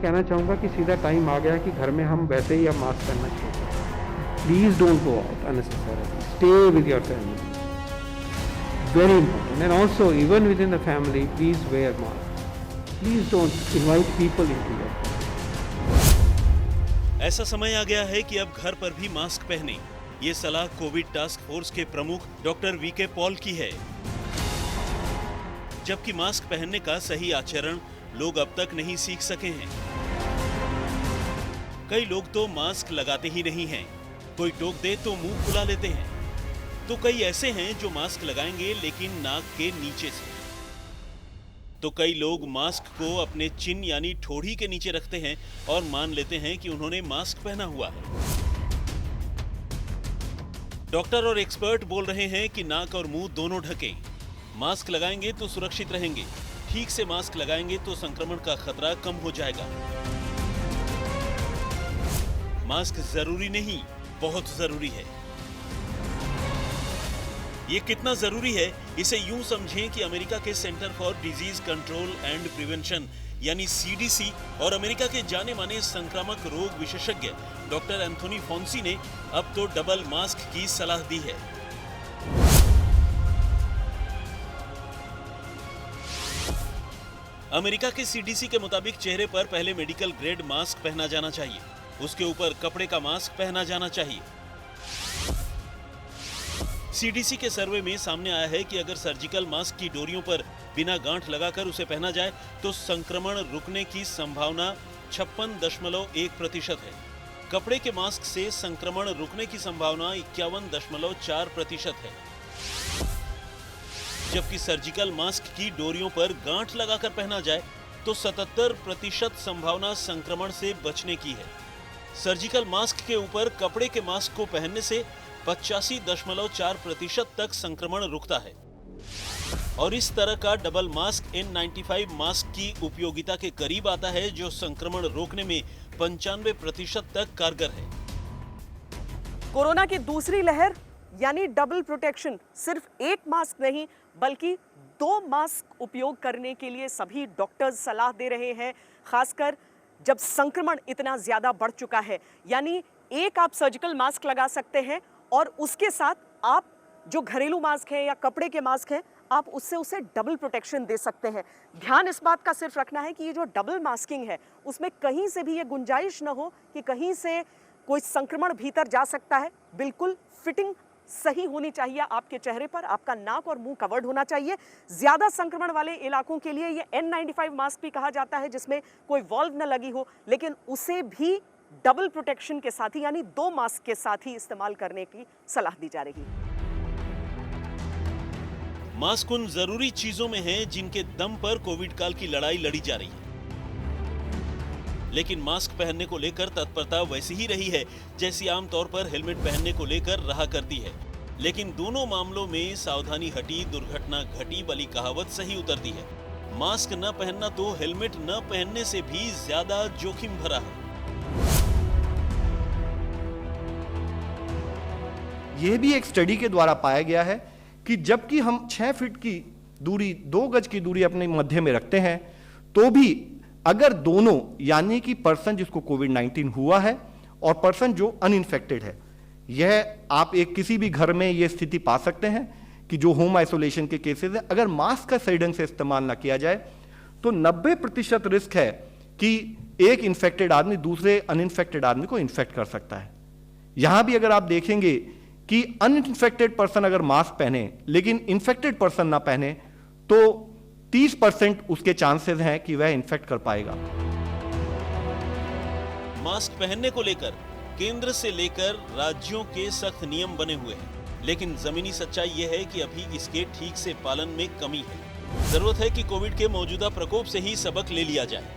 कहना चाहूँगा कि सीधा टाइम आ गया कि घर में हम वैसे ही अब मास्क पहनना चाहिए। Please don't go out unnecessarily, stay with your family, very important. And also even with in the family please wear mask, please don't invite people into your. ऐसा समय आ गया है कि अब घर पर भी मास्क पहने। ये सलाह कोविड टास्क फोर्स के प्रमुख डॉक्टर वीके पॉल की है। जबकि मास्क पहनने का सही आचरण लोग अब तक नहीं सीख सके हैं। कई लोग तो मास्क लगाते ही नहीं हैं, कोई टोक दे तो मुंह फुला लेते हैं, तो कई ऐसे हैं जो मास्क लगाएंगे लेकिन नाक के नीचे से, तो कई लोग मास्क को अपने चिन यानी ठोड़ी के नीचे रखते हैं और मान लेते हैं कि उन्होंने मास्क पहना हुआ है। डॉक्टर और एक्सपर्ट बोल रहे हैं कि नाक और मुंह दोनों ढकें। मास्क लगाएंगे तो सुरक्षित रहेंगे, ठीक से मास्क लगाएंगे तो संक्रमण का खतरा कम हो जाएगा। मास्क जरूरी नहीं, बहुत जरूरी है। ये कितना जरूरी है, इसे यूं समझें कि अमेरिका के centre for disease control and prevention यानी सीडीसी और अमेरिका के जाने माने संक्रामक रोग विशेषज्ञ डॉक्टर एंथोनी फॉन्सी ने अब तो डबल मास्क की सलाह दी है। अमेरिका के सीडीसी के मुताबिक चेहरे पर पहले मेडिकल ग्रेड मास्क पहना जाना चाहिए, उसके ऊपर कपड़े का मास्क पहना जाना चाहिए। सीडीसी के सर्वे में सामने आया है कि अगर सर्जिकल मास्क की डोरियों पर बिना गांठ लगाकर उसे पहना जाए तो संक्रमण रुकने की संभावना 56.1% है। कपड़े के मास्क से संक्रमण रुकने की संभावना 51.4% है, जबकि सर्जिकल मास्क की डोरियों पर गांठ लगाकर पहना जाए तो 77% संभावना संक्रमण से बचने की है। सर्जिकल मास्क के ऊपर कपड़े के मास्क को पहनने से 85.4% तक संक्रमण रुकता है। और इस तरह का डबल मास्क N95 मास्क की उपयोगिता के करीब आता है, जो संक्रमण रोकने में 95% तक कारगर है। कोरोना की दूसरी लहर यानी डबल प्रोटेक्शन, सिर्फ एक मास्क नहीं बल्कि 2 मास्क उपयोग करने के लिए सभी डॉक्टर्स सलाह दे रहे हैं, खासकर जब संक्रमण इतना ज्यादा बढ़ चुका है। यानी एक आप सर्जिकल मास्क लगा सकते हैं और उसके साथ आप जो घरेलू मास्क है या कपड़े के मास्क है, आप उससे उसे डबल प्रोटेक्शन दे सकते हैं। ध्यान इस बात का सिर्फ रखना है कि ये जो डबल मास्किंग है उसमें कहीं से भी ये गुंजाइश न हो कि कहीं से कोई संक्रमण भीतर जा सकता है। बिल्कुल फिटिंग सही होनी चाहिए आपके चेहरे पर, आपका नाक और मुंह कवर्ड होना चाहिए। ज्यादा संक्रमण वाले इलाकों के लिए ये N95 मास्क भी कहा जाता है, जिसमें कोई वॉल्व न लगी हो, लेकिन उसे भी डबल प्रोटेक्शन के साथ ही यानी 2 मास्क के साथ ही इस्तेमाल करने की सलाह दी जा रही है। मास्क उन जरूरी चीजों में है जिनके दम पर कोविड काल की लड़ाई लड़ी जा रही है, लेकिन मास्क पहनने को लेकर तत्परता वैसी ही रही है जैसी आमतौर पर हेलमेट पहनने को लेकर रहा करती है। लेकिन दोनों मामलों में सावधानी हटी दुर्घटना घटी वाली कहावत सही उतरती है। मास्क न पहनना तो हेलमेट न पहनने से भी ज्यादा जोखिम भरा है। यह भी एक स्टडी के द्वारा पाया गया है कि जबकि हम 6 फीट की दूरी, 2 गज की दूरी अपने मध्य में रखते हैं, तो भी अगर दोनों यानी कि पर्सन जिसको कोविड-19 हुआ है और पर्सन जो अनइन्फेक्टेड है, यह आप एक किसी भी घर में यह स्थिति पा सकते हैं कि जो होम आइसोलेशन के केसेस है, अगर मास्क का सही ढंग से इस्तेमाल ना किया जाए तो 90% रिस्क है कि एक इन्फेक्टेड आदमी दूसरे अनइन्फेक्टेड आदमी को इन्फेक्ट कर सकता है। यहां भी अगर आप देखेंगे कि अनइन्फेक्टेड पर्सन अगर मास्क पहने लेकिन इन्फेक्टेड पर्सन ना पहने तो 30% उसके चांसेस हैं कि वह इन्फेक्ट कर पाएगा। मास्क पहनने को लेकर केंद्र से लेकर राज्यों के सख्त नियम बने हुए हैं, लेकिन जमीनी सच्चाई यह है कि अभी इसके ठीक से पालन में कमी है। जरूरत है कि कोविड के मौजूदा प्रकोप से ही सबक ले लिया जाए।